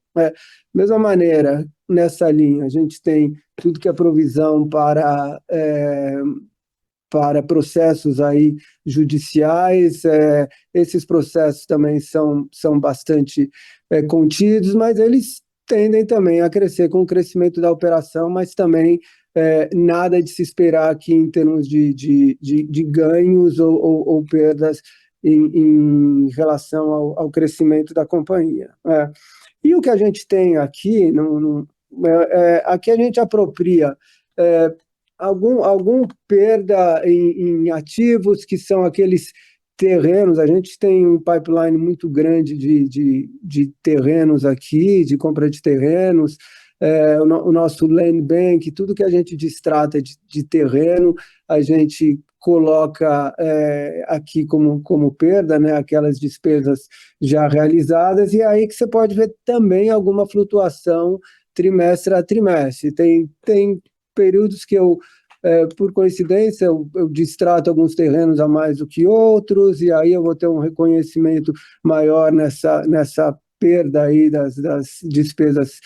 Mesma maneira, nessa linha, a gente tem tudo que é provisão para processos aí judiciais, esses processos também são bastante contidos, mas eles tendem também a crescer com o crescimento da operação, mas também nada de se esperar aqui em termos de ganhos ou perdas em relação ao crescimento da companhia. E o que a gente tem aqui, aqui a gente apropria algum perda em ativos, que são aqueles terrenos. A gente tem um pipeline muito grande de terrenos aqui, de compra de terrenos, o nosso land bank, tudo que a gente distrata de terreno, a gente coloca aqui como perda, né, aquelas despesas já realizadas, e aí que você pode ver também alguma flutuação trimestre a trimestre. Tem períodos que por coincidência, eu distrato alguns terrenos a mais do que outros, e aí eu vou ter um reconhecimento maior nessa perda aí das despesas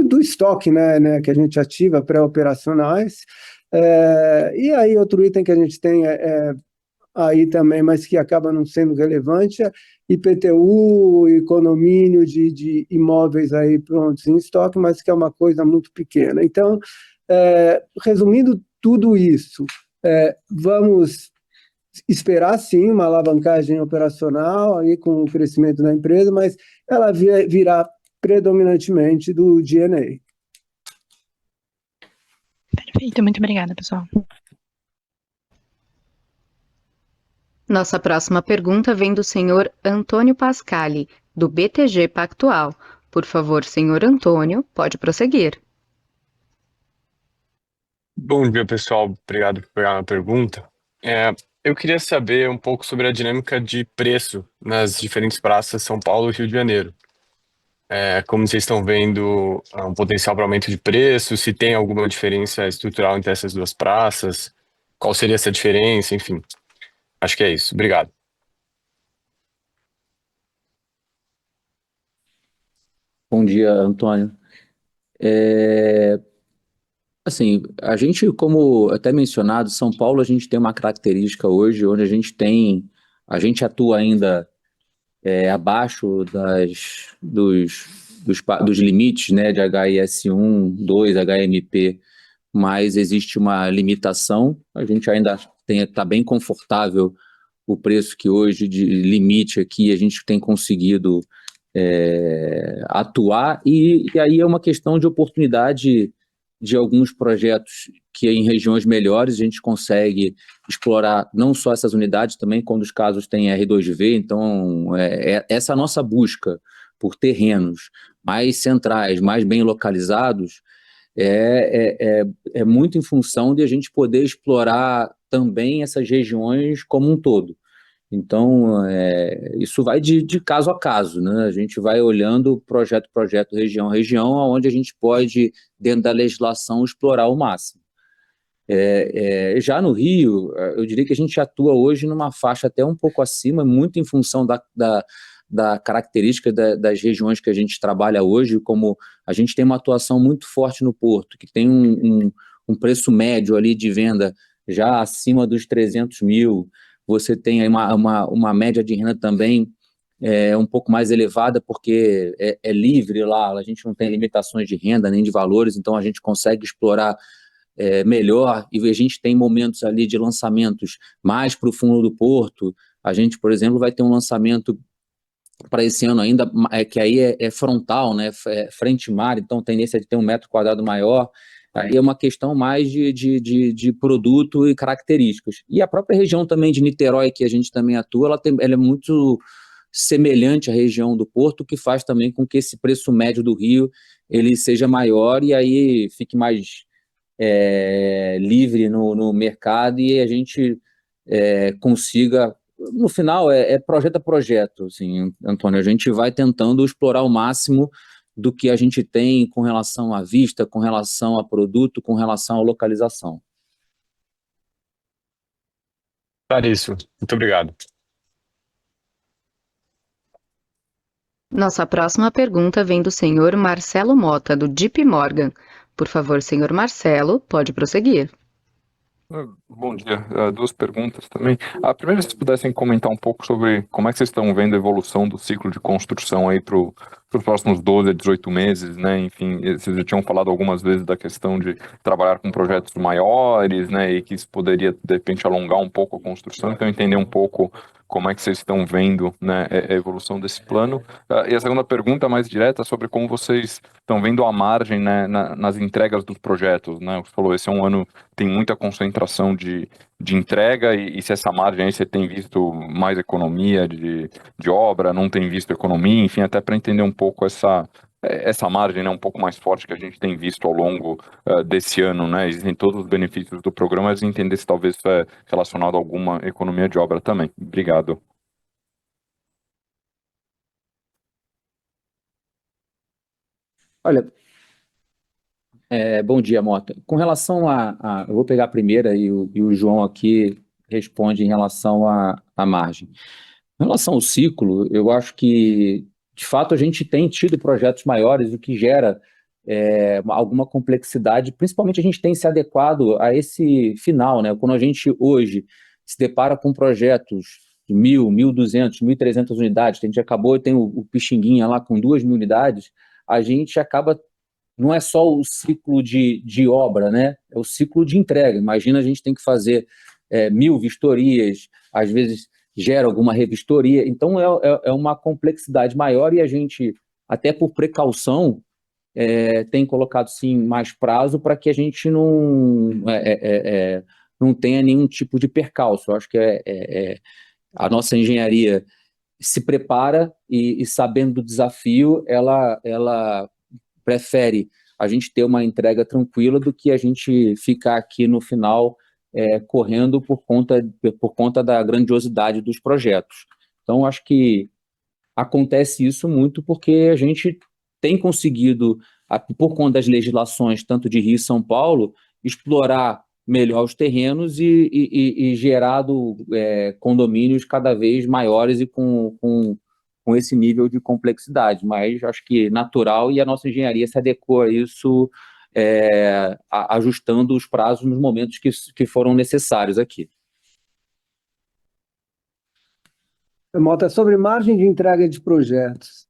do estoque, né, que a gente ativa, pré-operacionais. E aí outro item que a gente tem aí também, mas que acaba não sendo relevante, é IPTU e condomínio de imóveis aí prontos em estoque, mas que é uma coisa muito pequena. Então, resumindo tudo isso, vamos esperar sim uma alavancagem operacional aí com o crescimento da empresa, mas ela virá predominantemente do D&A. Perfeito, muito obrigada, pessoal. Nossa próxima pergunta vem do senhor Antônio Pascali, do BTG Pactual. Por favor, senhor Antônio, pode prosseguir. Bom dia, pessoal. Obrigado por pegar a pergunta. Eu queria saber um pouco sobre a dinâmica de preço nas diferentes praças São Paulo e Rio de Janeiro. Como vocês estão vendo um potencial para aumento de preço, se tem alguma diferença estrutural entre essas duas praças, qual seria essa diferença, enfim. Acho que é isso. Obrigado. Bom dia, Antônio. Assim, a gente, como até mencionado, São Paulo, a gente tem uma característica hoje onde a gente atua ainda abaixo dos limites, né, de HIS1, 2, HMP, mas existe uma limitação, a gente ainda está bem confortável o preço que hoje de limite aqui a gente tem conseguido atuar, e aí é uma questão de oportunidade de alguns projetos que em regiões melhores a gente consegue explorar não só essas unidades, também quando os casos têm R2V, então essa nossa busca por terrenos mais centrais, mais bem localizados, é muito em função de a gente poder explorar também essas regiões como um todo. Então, isso vai de caso a caso, né? A gente vai olhando projeto, região, onde a gente pode, dentro da legislação, explorar o máximo. Já no Rio, eu diria que a gente atua hoje numa faixa até um pouco acima, muito em função da característica das regiões que a gente trabalha hoje, como a gente tem uma atuação muito forte no Porto, que tem um preço médio ali de venda já acima dos 300 mil, você tem aí uma média de renda também um pouco mais elevada, porque é livre lá, a gente não tem limitações de renda nem de valores, então a gente consegue explorar melhor, e a gente tem momentos ali de lançamentos mais para o fundo do Porto. A gente, por exemplo, vai ter um lançamento para esse ano ainda, que aí é frontal, né, frente-mar, então tendência de ter 1 metro quadrado maior. Aí é uma questão mais de produto e características. E a própria região também de Niterói, que a gente também atua, ela é muito semelhante à região do Porto, que faz também com que esse preço médio do Rio ele seja maior e aí fique mais livre no mercado, e a gente consiga, no final, projeto a projeto, assim, Antônio, a gente vai tentando explorar o máximo do que a gente tem com relação à vista, com relação a produto, com relação à localização. Claríssimo. Muito obrigado. Nossa próxima pergunta vem do senhor Marcelo Mota, do JP Morgan. Por favor, senhor Marcelo, pode prosseguir. Bom dia. 2 perguntas também. A primeira, se vocês pudessem comentar um pouco sobre como é que vocês estão vendo a evolução do ciclo de construção aí para os próximos 12 a 18 meses, né? Enfim, vocês já tinham falado algumas vezes da questão de trabalhar com projetos maiores, né? E que isso poderia, de repente, alongar um pouco a construção. Então, entender um pouco como é que vocês estão vendo, né, a evolução desse plano. E a segunda pergunta, mais direta, sobre como vocês estão vendo a margem, né, nas entregas dos projetos, né? Você falou, esse é um ano tem muita concentração de entrega, e se essa margem aí você tem visto mais economia de obra, não tem visto economia, enfim, até para entender um pouco essa margem, né, um pouco mais forte que a gente tem visto ao longo desse ano, né? Existem todos os benefícios do programa, mas entender se talvez isso é relacionado a alguma economia de obra também. Obrigado. Olha, bom dia, Mota. Com relação eu vou pegar a primeira e o João aqui responde em relação à margem. Em relação ao ciclo, eu acho que, de fato, a gente tem tido projetos maiores, o que gera alguma complexidade, principalmente a gente tem se adequado a esse final, né? Quando a gente hoje se depara com projetos de 1.000, 1.200, 1.300 unidades, a gente acabou, tem o Pixinguinha lá com 2.000 unidades, a gente acaba, não é só o ciclo de obra, né? É o ciclo de entrega. Imagina, a gente tem que fazer 1.000 vistorias, às vezes gera alguma revistoria, então é uma complexidade maior, e a gente, até por precaução, tem colocado, sim, mais prazo para que a gente não tenha nenhum tipo de percalço. Eu acho que a nossa engenharia se prepara e sabendo do desafio, ela prefere, a gente ter uma entrega tranquila do que a gente ficar aqui no final correndo por conta da grandiosidade dos projetos. Então, acho que acontece isso muito porque a gente tem conseguido, por conta das legislações, tanto de Rio e São Paulo, explorar melhor os terrenos e gerado condomínios cada vez maiores e com esse nível de complexidade. Mas acho que natural, e a nossa engenharia se adequou a isso, ajustando os prazos nos momentos que foram necessários aqui. Mota, sobre margem de entrega de projetos,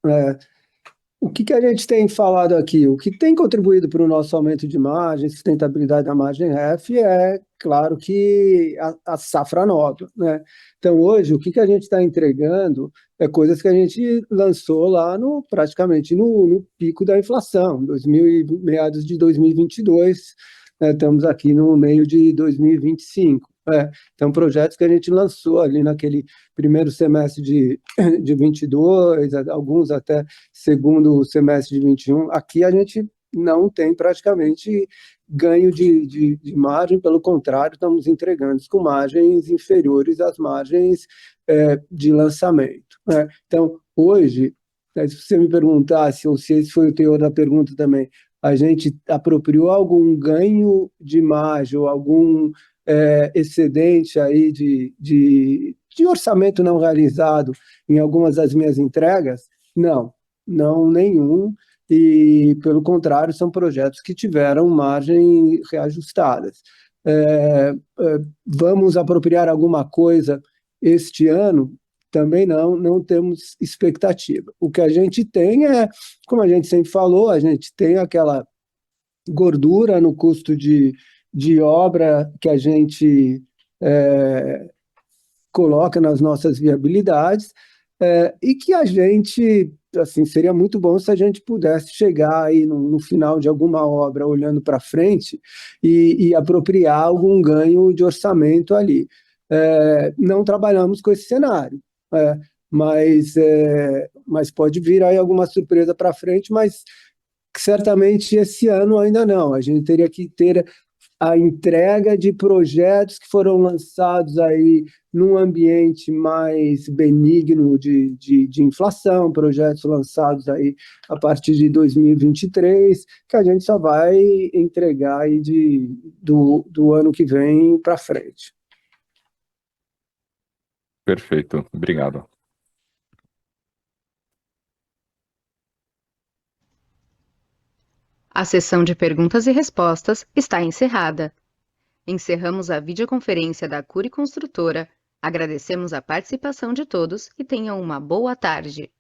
o que a gente tem falado aqui? O que tem contribuído para o nosso aumento de margem, sustentabilidade da margem REF, é claro que a safra nova, né? Então, hoje, o que a gente está entregando é coisas que a gente lançou lá praticamente no pico da inflação, meados de 2022, estamos aqui no meio de 2025. Então, projetos que a gente lançou ali naquele primeiro semestre de 22, alguns até segundo semestre de 21, aqui a gente não tem praticamente ganho de margem, pelo contrário, estamos entregando com margens inferiores às margens de lançamento. Então, hoje, se você me perguntasse, ou se esse foi o teor da pergunta também, a gente apropriou algum ganho de margem ou algum excedente aí de orçamento não realizado em algumas das minhas entregas? Não nenhum, e pelo contrário, são projetos que tiveram margem reajustadas. Vamos apropriar alguma coisa este ano? Também não temos expectativa. O que a gente tem como a gente sempre falou, a gente tem aquela gordura no custo de obra que a gente coloca nas nossas viabilidades, e que a gente, assim, seria muito bom se a gente pudesse chegar aí no final de alguma obra, olhando para frente, e apropriar algum ganho de orçamento ali. Não trabalhamos com esse cenário, mas pode vir aí alguma surpresa para frente, mas certamente esse ano ainda não. A gente teria que ter a entrega de projetos que foram lançados aí num ambiente mais benigno de inflação, projetos lançados aí a partir de 2023, que a gente só vai entregar aí do ano que vem para frente. Perfeito, obrigado. A sessão de perguntas e respostas está encerrada. Encerramos a videoconferência da Cury Construtora, agradecemos a participação de todos e tenham uma boa tarde.